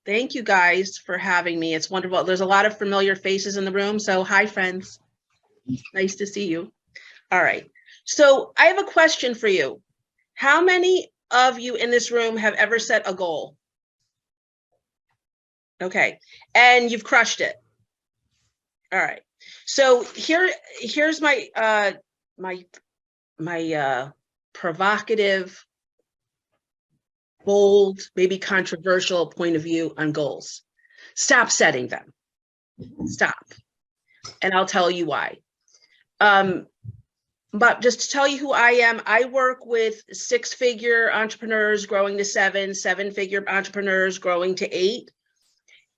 Thank you guys for having me. It's wonderful. There's a lot of familiar faces in the room. So hi, friends. Nice to see you. All right. So I have a question for you. How many of you in this room have ever set a goal? Okay. And you've crushed it. All right. So here's my provocative, bold, maybe controversial point of view on goals. Stop setting them. Stop. And I'll tell you why. But just to tell you who I am, I work with 6-figure entrepreneurs growing to 7, 7-figure entrepreneurs growing to 8.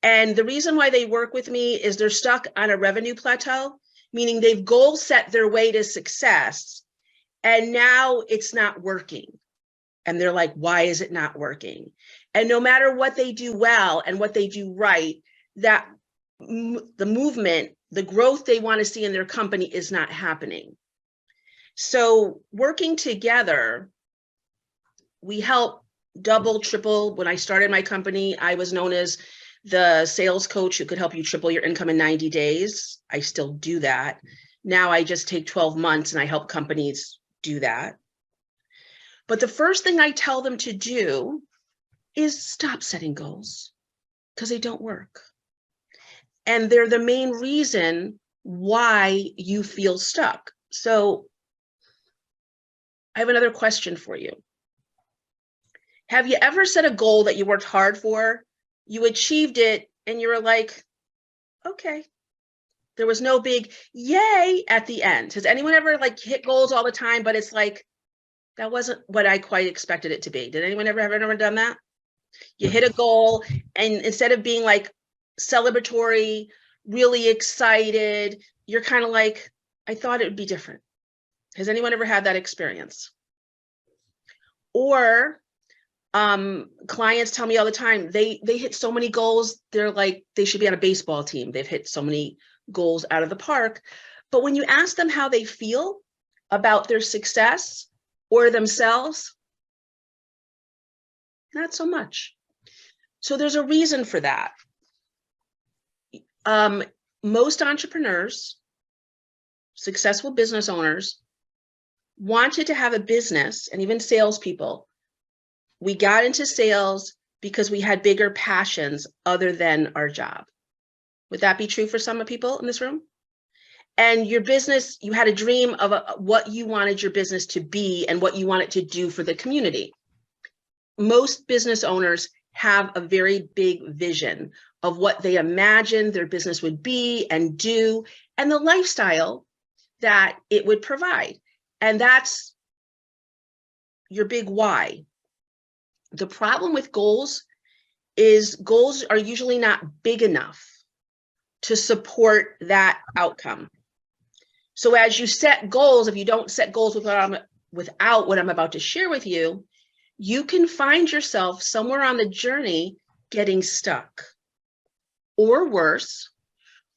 And the reason why they work with me is they're stuck on a revenue plateau, meaning they've goal set their way to success. And now it's not working. And they're like, why is it not working? And no matter what they do well and what they do right, that the movement, the growth they want to see in their company is not happening. So working together, we help double, triple. When I started my company, I was known as the sales coach who could help you triple your income in 90 days. I still do that. Now I just take 12 months and I help companies do that. But the first thing I tell them to do is stop setting goals because they don't work. And they're the main reason why you feel stuck. So I have another question for you. Have you ever set a goal that you worked hard for, you achieved it, and you were like, okay, there was no big yay at the end? Has anyone ever like hit goals all the time, but it's like, that wasn't what I quite expected it to be? Did anyone ever done that? You hit a goal, and instead of being like celebratory, really excited, you're kind of like, I thought it would be different. Has anyone ever had that experience? Or clients tell me all the time, they hit so many goals, they're like, they should be on a baseball team. They've hit so many goals out of the park. But when you ask them how they feel about their success or themselves, not so much. So there's a reason for that. Most entrepreneurs, successful business owners, wanted to have a business, and even salespeople. We got into sales because we had bigger passions other than our job. Would that be true for some people in this room? And your business, you had a dream of what you wanted your business to be and what you want it to do for the community. Most business owners have a very big vision of what they imagine their business would be and do, and the lifestyle that it would provide. And that's your big why. The problem with goals is goals are usually not big enough to support that outcome. So as you set goals, if you don't set goals without what I'm about to share with you, you can find yourself somewhere on the journey getting stuck, or worse,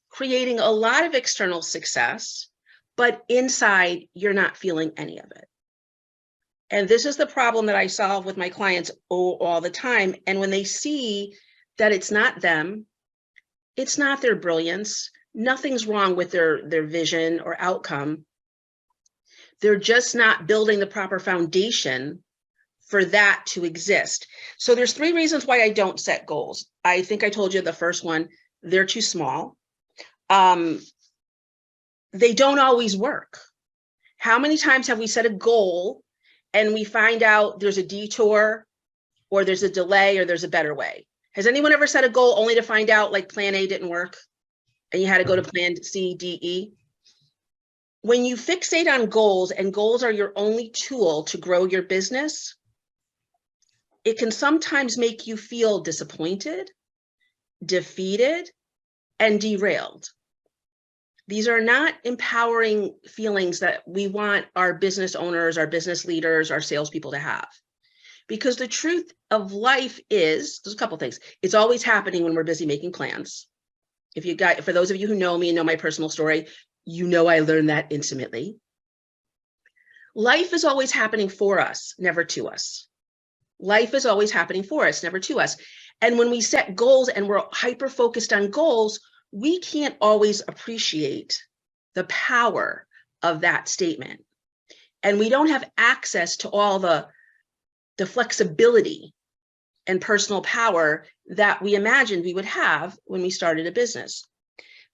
creating a lot of external success, but inside you're not feeling any of it. And this is the problem that I solve with my clients all the time. And when they see that it's not them, it's not their brilliance, nothing's wrong with their vision or outcome, they're just not building the proper foundation for that to exist. So there's 3 reasons why I don't set goals. I think I told you the first one, they're too small. They don't always work. How many times have we set a goal and we find out there's a detour or there's a delay or there's a better way? Has anyone ever set a goal only to find out like plan A didn't work and you had to go to plan C, D, E? When you fixate on goals and goals are your only tool to grow your business, it can sometimes make you feel disappointed, defeated, and derailed. These are not empowering feelings that we want our business owners, our business leaders, our salespeople to have. Because the truth of life is, there's a couple things. It's always happening when we're busy making plans. For those of you who know me and know my personal story, you know I learned that intimately. Life is always happening for us, never to us. Life is always happening for us, never to us. And when we set goals and we're hyper-focused on goals, we can't always appreciate the power of that statement. And we don't have access to all the flexibility and personal power that we imagined we would have when we started a business.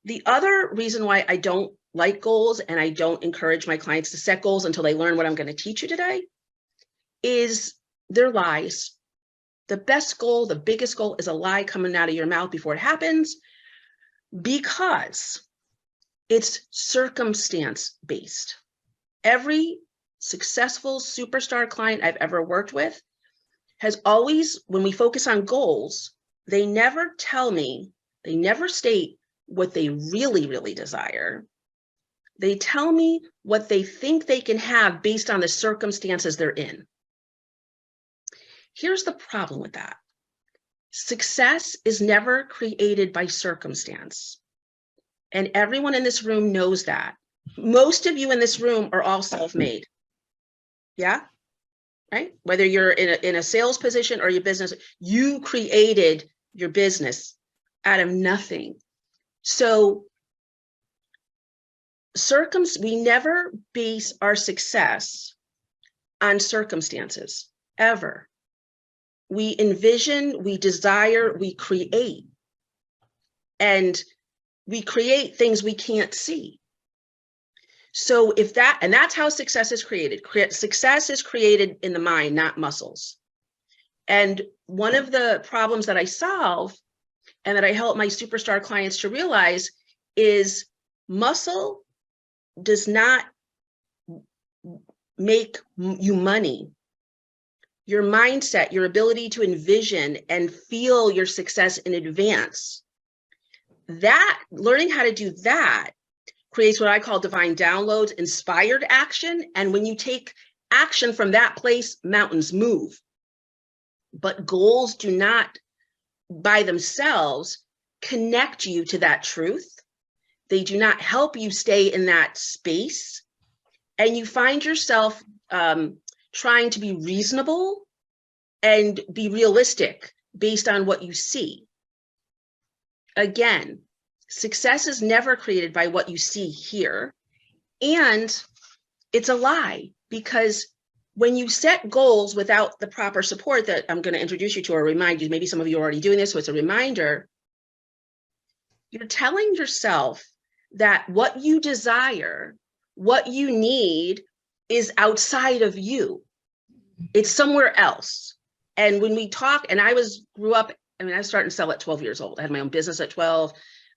The other reason why I don't like goals and I don't encourage my clients to set goals until they learn what I'm going to teach you today is they're lies. The best goal, the biggest goal is a lie coming out of your mouth before it happens, because it's circumstance based. Every successful superstar client I've ever worked with has always, when we focus on goals, they never tell me, they never state what they really, really desire. They tell me what they think they can have based on the circumstances they're in. Here's the problem with that. Success is never created by circumstance. And everyone in this room knows that. Most of you in this room are all self-made. Yeah? Right? Whether you're in a sales position or your business, you created your business out of nothing. So we never base our success on circumstances, ever. We envision, we desire, we create. And we create things we can't see. So and that's how success is created. Success is created in the mind, not muscles. And one of the problems that I solve and that I help my superstar clients to realize is muscle does not make you money. Your mindset, your ability to envision and feel your success in advance, that learning how to do that creates what I call divine downloads, inspired action. And when you take action from that place, mountains move. But goals do not by themselves connect you to that truth. They do not help you stay in that space. And you find yourself trying to be reasonable and be realistic based on what you see. Again, success is never created by what you see here. And it's a lie, because when you set goals without the proper support that I'm going to introduce you to or remind you, maybe some of you are already doing this, so it's a reminder, you're telling yourself that what you desire, what you need is outside of you. It's somewhere else. And when we talk, and I was starting to sell at 12 years old. I had my own business at 12.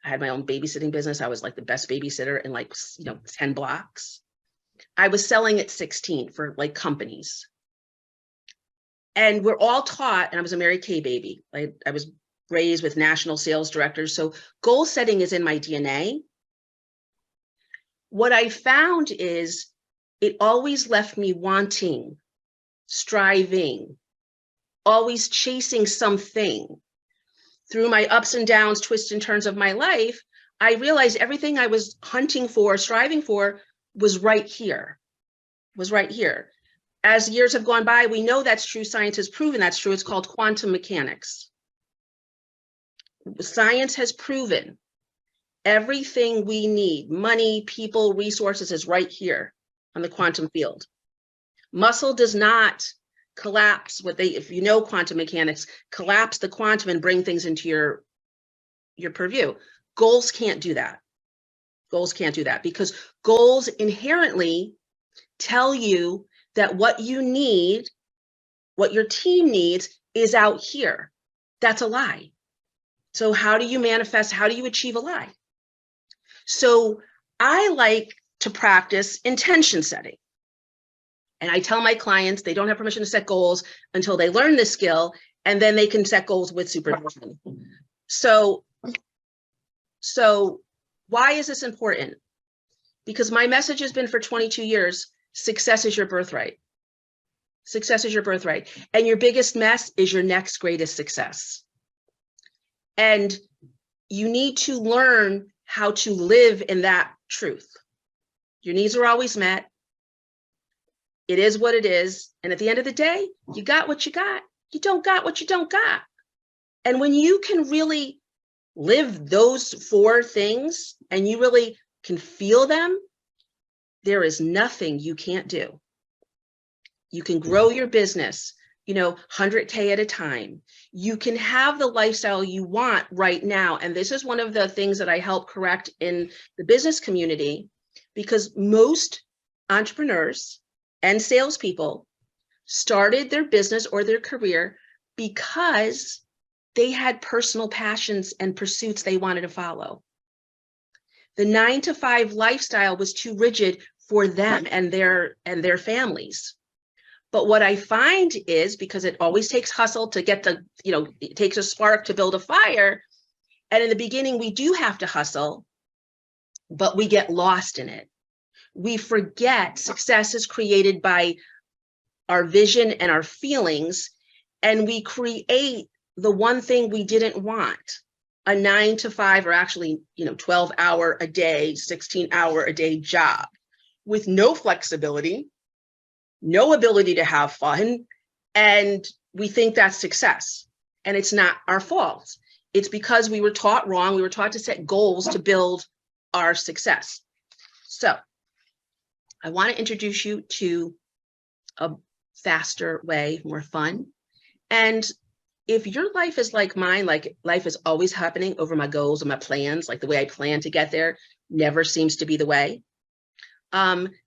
I had my own babysitting business. I was like the best babysitter in 10 blocks. I was selling at 16 for companies. And we're all taught, and I was a Mary Kay baby. I was raised with national sales directors. So goal setting is in my DNA. What I found is it always left me wanting, striving, always chasing something. Through my ups and downs, twists and turns of my life, I realized everything I was hunting for, striving for, was right here. As years have gone by, we know that's true. Science has proven that's true. It's called quantum mechanics. Science has proven everything we need, money, people, resources, is right here on the quantum field. Muscle does not collapse if you know quantum mechanics, collapse the quantum and bring things into your purview. Goals can't do that. Goals can't do that, because goals inherently tell you that what you need, what your team needs, is out here. That's a lie. So how do you manifest? How do you achieve a lie? So I like to practice intention setting. And I tell my clients they don't have permission to set goals until they learn this skill, and then they can set goals with supervision. So why is this important? Because my message has been for 22 years, success is your birthright. Success is your birthright. And your biggest mess is your next greatest success. And you need to learn how to live in that truth. Your needs are always met. It is what it is. And at the end of the day, you got what you got. You don't got what you don't got. And when you can really live those 4 things and you really can feel them, there is nothing you can't do. You can grow your business, 100K at a time. You can have the lifestyle you want right now. And this is one of the things that I help correct in the business community, because most entrepreneurs and salespeople started their business or their career because they had personal passions and pursuits they wanted to follow. The 9-to-5 lifestyle was too rigid for them and their families. But what I find is, because it always takes hustle to get it takes a spark to build a fire. And in the beginning, we do have to hustle, but we get lost in it. We forget success is created by our vision and our feelings, and we create the one thing we didn't want, a 9-to-5, or actually, 12-hour a day, 16-hour a day job with no flexibility, no ability to have fun, and we think that's success. And it's not our fault. It's because we were taught wrong. We were taught to set goals to build our success. So I want to introduce you to a faster way, more fun. And if your life is like mine, like life is always happening over my goals and my plans, like the way I plan to get there never seems to be the way.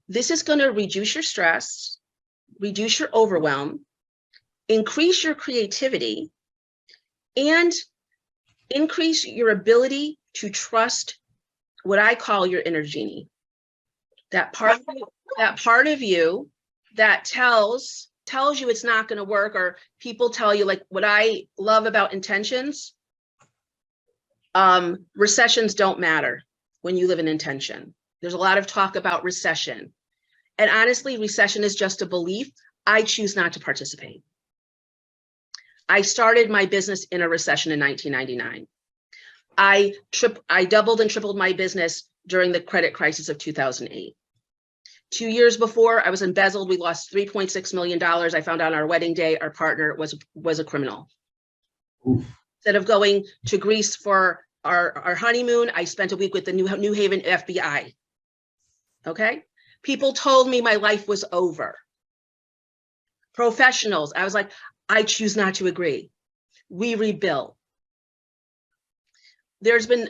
This is going to reduce your stress, reduce your overwhelm, increase your creativity, and increase your ability to trust what I call your inner genie. That part of you that tells you it's not going to work, or people tell you, like what I love about intentions, recessions don't matter when you live in intention. There's a lot of talk about recession. And honestly, recession is just a belief. I choose not to participate. I started my business in a recession in 1999. I doubled and tripled my business during the credit crisis of 2008. 2 years before, I was embezzled. We lost $3.6 million. I found out on our wedding day, our partner was a criminal. Oof. Instead of going to Greece for our honeymoon, I spent a week with the New Haven FBI. Okay? People told me my life was over. Professionals, I was like, I choose not to agree. We rebuilt. There's been,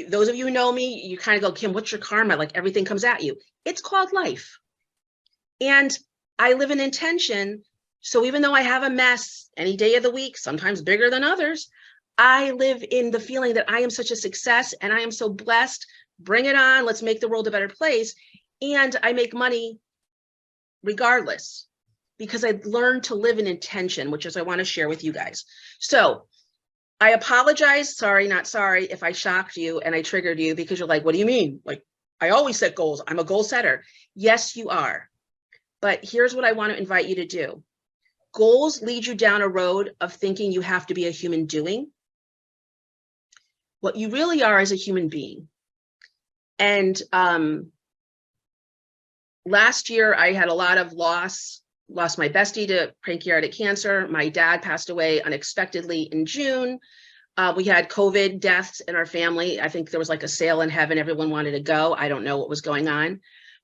those of you who know me, you kind of go, Kim, what's your karma? Like everything comes at you. It's called life. And I live in intention. So even though I have a mess any day of the week, sometimes bigger than others, I live in the feeling that I am such a success and I am so blessed. Bring it on. Let's make the world a better place. And I make money regardless, because I learned to live in intention, which is I want to share with you guys. So I apologize, sorry, not sorry, if I shocked you and I triggered you, because you're like, what do you mean? Like, I always set goals. I'm a goal setter. Yes, you are. But here's what I want to invite you to do. Goals lead you down a road of thinking you have to be a human doing. What you really are is a human being. And last year, I had a lot of lost my bestie to pancreatic cancer. My dad passed away unexpectedly in June. We had COVID deaths in our family. I think there was like a sale in heaven. Everyone wanted to go. I don't know what was going on.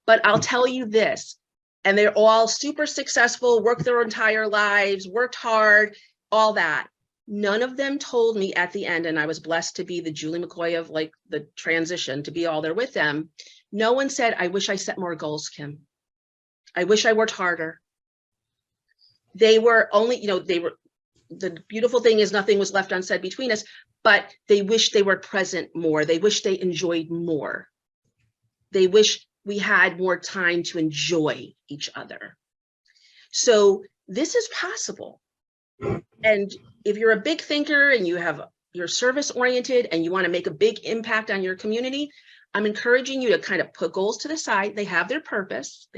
But I'll tell you this, and they're all super successful, worked their entire lives, worked hard, all that. None of them told me at the end, and I was blessed to be the Julie McCoy of like the transition, to be all there with them. No one said, I wish I set more goals, Kim. I wish I worked harder. They were only, the beautiful thing is nothing was left unsaid between us, but they wish they were present more. They wish they enjoyed more. They wish we had more time to enjoy each other. So this is possible. And if you're a big thinker and you're service oriented and you want to make a big impact on your community, I'm encouraging you to kind of put goals to the side. They have their purpose.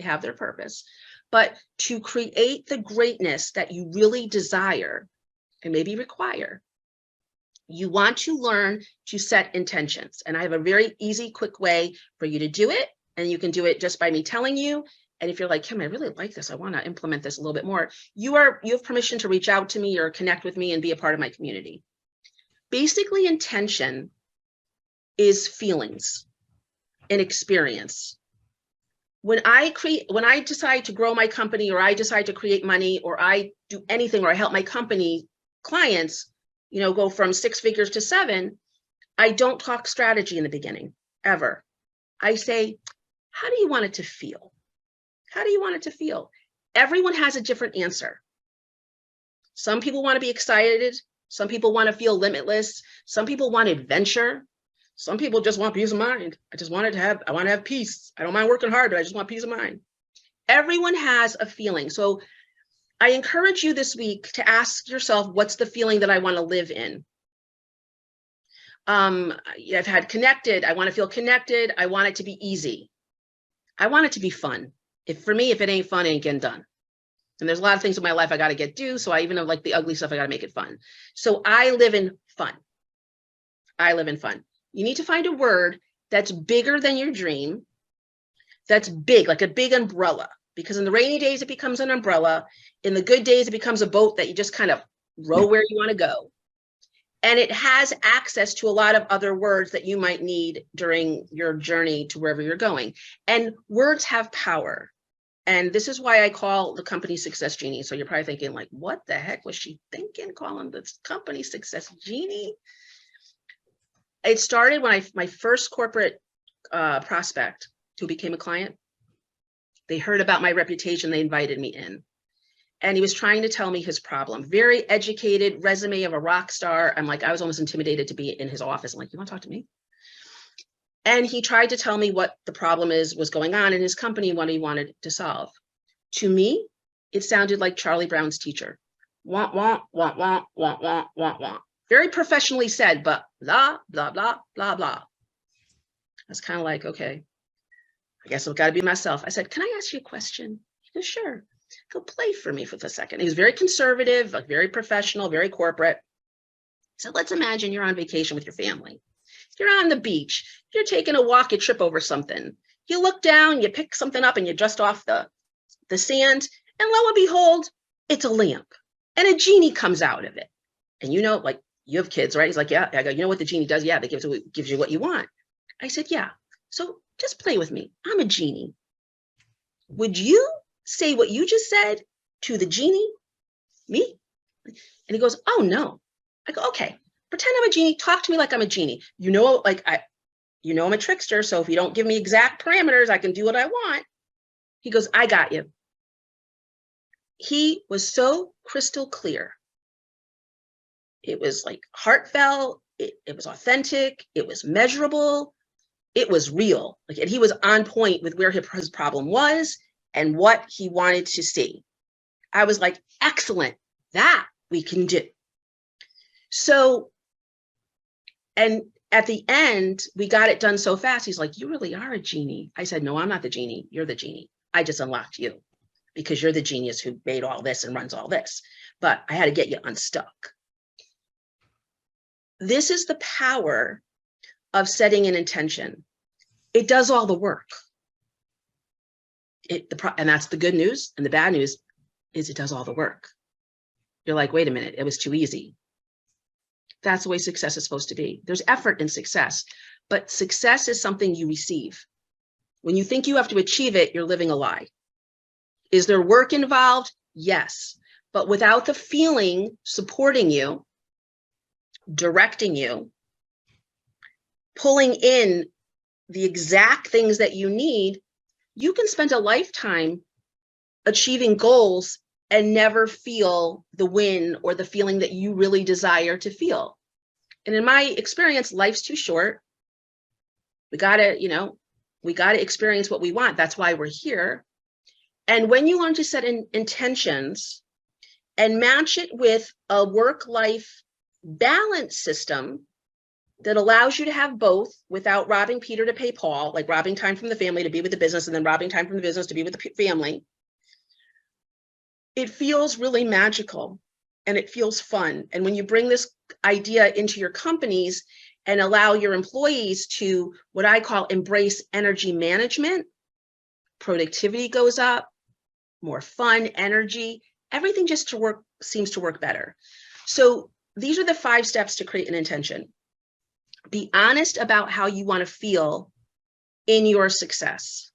But to create the greatness that you really desire and maybe require, you want to learn to set intentions. And I have a very easy, quick way for you to do it. And you can do it just by me telling you. And if you're like, Kim, I really like this, I want to implement this a little bit more, you have permission to reach out to me or connect with me and be a part of my community. Basically, intention is feelings and experience. When I decide to grow my company, or I decide to create money, or I do anything, or I help my company clients, go from 6 figures to 7, I don't talk strategy in the beginning, ever. I say, how do you want it to feel? How do you want it to feel? Everyone has a different answer. Some people want to be excited. Some people want to feel limitless. Some people want adventure. Some people just want peace of mind. I want to have peace. I don't mind working hard, but I just want peace of mind. Everyone has a feeling. So I encourage you this week to ask yourself, what's the feeling that I want to live in? I've had connected. I want to feel connected. I want it to be easy. I want it to be fun. For me, if it ain't fun, it ain't getting done. And there's a lot of things in my life I got to get done. So I even have like the ugly stuff, I got to make it fun. So I live in fun. I live in fun. You need to find a word that's bigger than your dream, that's big, like a big umbrella, because in the rainy days, it becomes an umbrella. In the good days, it becomes a boat that you just kind of row where you want to go. And it has access to a lot of other words that you might need during your journey to wherever you're going. And words have power. And this is why I call the company Success Genie. So you're probably thinking like, what the heck was she thinking calling this company Success Genie? It started when my first corporate prospect who became a client, they heard about my reputation, they invited me in. And he was trying to tell me his problem. Very educated, resume of a rock star. I was almost intimidated to be in his office. I'm like, you want to talk to me? And he tried to tell me what the problem was going on in his company, what he wanted to solve. To me, it sounded like Charlie Brown's teacher. Want, want, want, want, want, want, want, want. Very professionally said, but blah, blah, blah, blah, blah. I was kind of like, okay, I guess I've got to be myself. I said, can I ask you a question? He goes, sure. Go play for me for a second. He was very conservative, like very professional, very corporate. So let's imagine you're on vacation with your family. You're on the beach. You're taking a walk, you trip over something. You look down, you pick something up, and you dust off the sand. And lo and behold, it's a lamp. And a genie comes out of it. And like you have kids, right? He's like, yeah. I go, you know what the genie does? Yeah, they gives you what you want. I said, yeah. So just play with me. I'm a genie. Would you say what you just said to the genie? Me? And he goes, oh no. I go, okay, pretend I'm a genie. Talk to me like I'm a genie. I'm a trickster. So if you don't give me exact parameters, I can do what I want. He goes, I got you. He was so crystal clear. It was like heartfelt. It was authentic. It was measurable. It was real. And he was on point with where his problem was and what he wanted to see. I was like, excellent, that we can do. So, and at the end, we got it done so fast. He's like, you really are a genie. I said, no, I'm not the genie. You're the genie. I just unlocked you because you're the genius who made all this and runs all this. But I had to get you unstuck. This is the power of setting an intention. It does all the work. And that's the good news. And the bad news is it does all the work. You're like, wait a minute, it was too easy. That's the way success is supposed to be. There's effort in success, but success is something you receive. When you think you have to achieve it, you're living a lie. Is there work involved? Yes. But without the feeling supporting you, directing you, pulling in the exact things that you need, you can spend a lifetime achieving goals and never feel the win or the feeling that you really desire to feel. And in my experience, life's too short. We gotta experience what we want. That's why we're here. And when you learn to set intentions and match it with a work-life balance system that allows you to have both without robbing Peter to pay Paul, like robbing time from the family to be with the business and then robbing time from the business to be with the family, it feels really magical and it feels fun. And when you bring this idea into your companies and allow your employees to, what I call, embrace energy management, productivity goes up, more fun, energy, everything just seems to work better. So these are the 5 steps to create an intention. Be honest about how you want to feel in your success.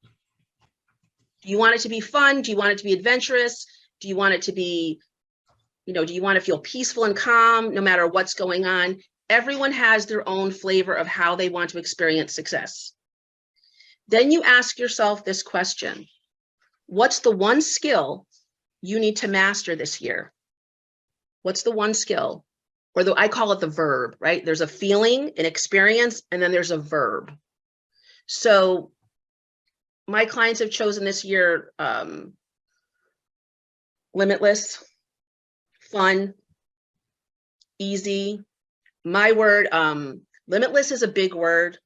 Do you want it to be fun? Do you want it to be adventurous? Do you want it to be, do you want to feel peaceful and calm no matter what's going on? Everyone has their own flavor of how they want to experience success. Then you ask yourself this question: what's the one skill you need to master this year? What's the one skill? Or I call it the verb, right? There's a feeling, an experience, and then there's a verb. So my clients have chosen this year limitless, fun, easy. My word, limitless is a big word.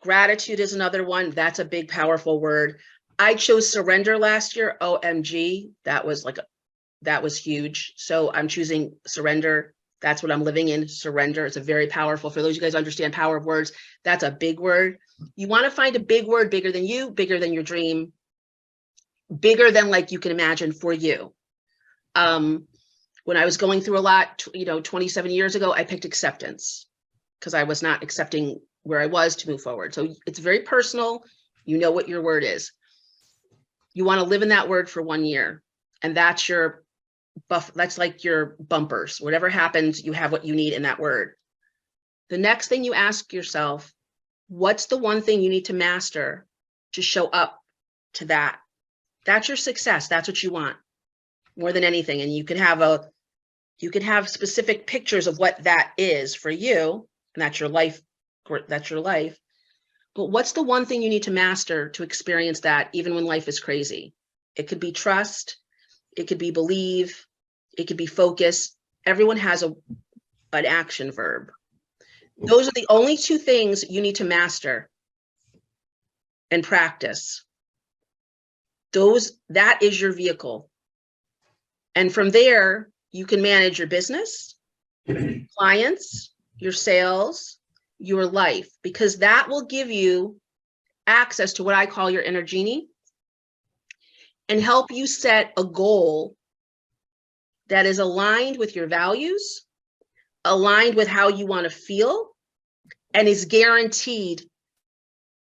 Gratitude is another one. That's a big, powerful word. I chose surrender last year. OMG, that was huge. So I'm choosing surrender. That's what I'm living in. Surrender. It's a very powerful, for those of you guys who understand power of words, that's a big word. You want to find a big word, bigger than you, bigger than your dream, bigger than like you can imagine for you. When I was going through a lot, 27 years ago, I picked acceptance because I was not accepting where I was to move forward. So it's very personal. You know what your word is. You want to live in that word for 1 year. And that's your that's like your bumpers. Whatever happens, you have what you need in that word. The next thing you ask yourself, what's the one thing you need to master to show up to that? That's your success. That's what you want more than anything. And you can have specific pictures of what that is for you, and that's your life. That's your life. But what's the one thing you need to master to experience that even when life is crazy? It could be trust. It could be believe. It could be focus. Everyone has an action verb. Those are the only 2 things you need to master and practice. That is your vehicle. And from there, you can manage your business, clients, your sales, your life, because that will give you access to what I call your inner genie and help you set a goal that is aligned with your values, aligned with how you want to feel, and is guaranteed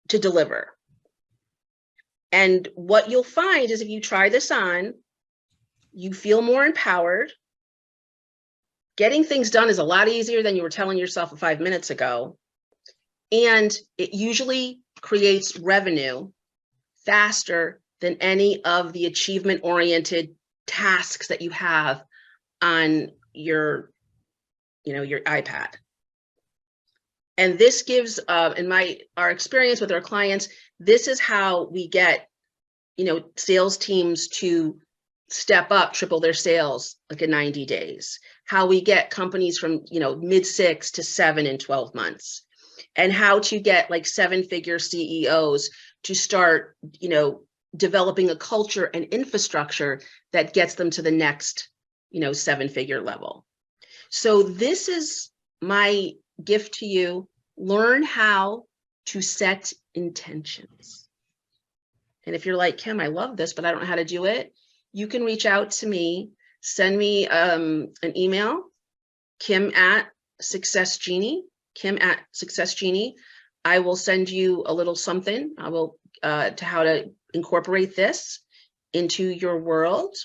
to deliver. And what you'll find is if you try this on, you feel more empowered. Getting things done is a lot easier than you were telling yourself 5 minutes ago. And it usually creates revenue faster than any of the achievement-oriented tasks that you have on your iPad. And this gives, in our experience with our clients, this is how we get, sales teams to step up, triple their sales like in 90 days. How we get companies from, mid-6 to 7 in 12 months. And how to get like 7-figure CEOs to start, developing a culture and infrastructure that gets them to the next, 7-figure level. So this is my gift to you. Learn how to set intentions. And if you're like, Kim, I love this, but I don't know how to do it, you can reach out to me, send me an email, Kim@Success Genie. I will send you a little something. I will to how to incorporate this into your world.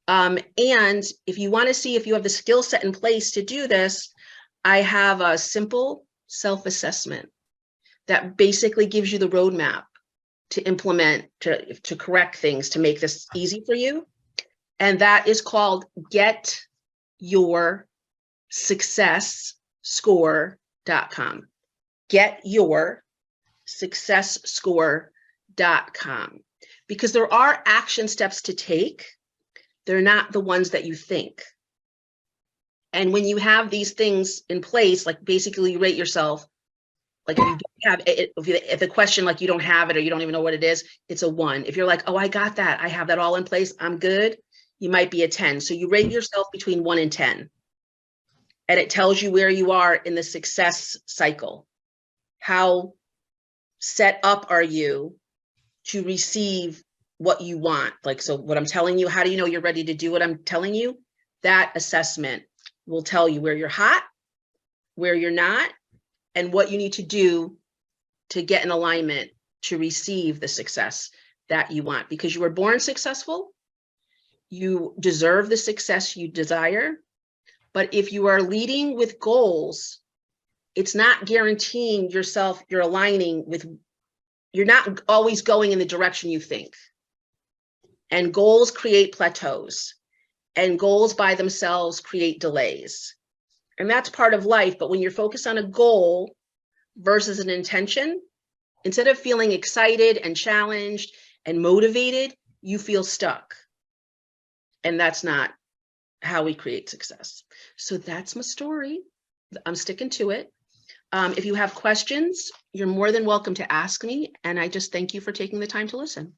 And if you want to see if you have the skill set in place to do this, I have a simple self-assessment that basically gives you the roadmap to implement, to correct things, to make this easy for you. And that is called GetYourSuccessScore.com. GetYourSuccessScore.com. Because there are action steps to take. They're not the ones that you think. And when you have these things in place, like basically you rate yourself, like if you don't have it, if the question like you don't have it or you don't even know what it is, it's a 1. If you're like, oh, I got that, I have that all in place, I'm good, you might be a 10. So you rate yourself between 1 and 10. And it tells you where you are in the success cycle. How set up are you to receive what you want? Like, so what I'm telling you, how do you know you're ready to do what I'm telling you? That assessment will tell you where you're hot, where you're not, and what you need to do to get in alignment to receive the success that you want, because you were born successful. You deserve the success you desire. But if you are leading with goals, it's not guaranteeing yourself you're aligning with, you're not always going in the direction you think. And goals create plateaus, and goals by themselves create delays. And that's part of life. But when you're focused on a goal versus an intention, instead of feeling excited and challenged and motivated, you feel stuck. And that's not how we create success. So that's my story. I'm sticking to it. If you have questions, you're more than welcome to ask me. And I just thank you for taking the time to listen.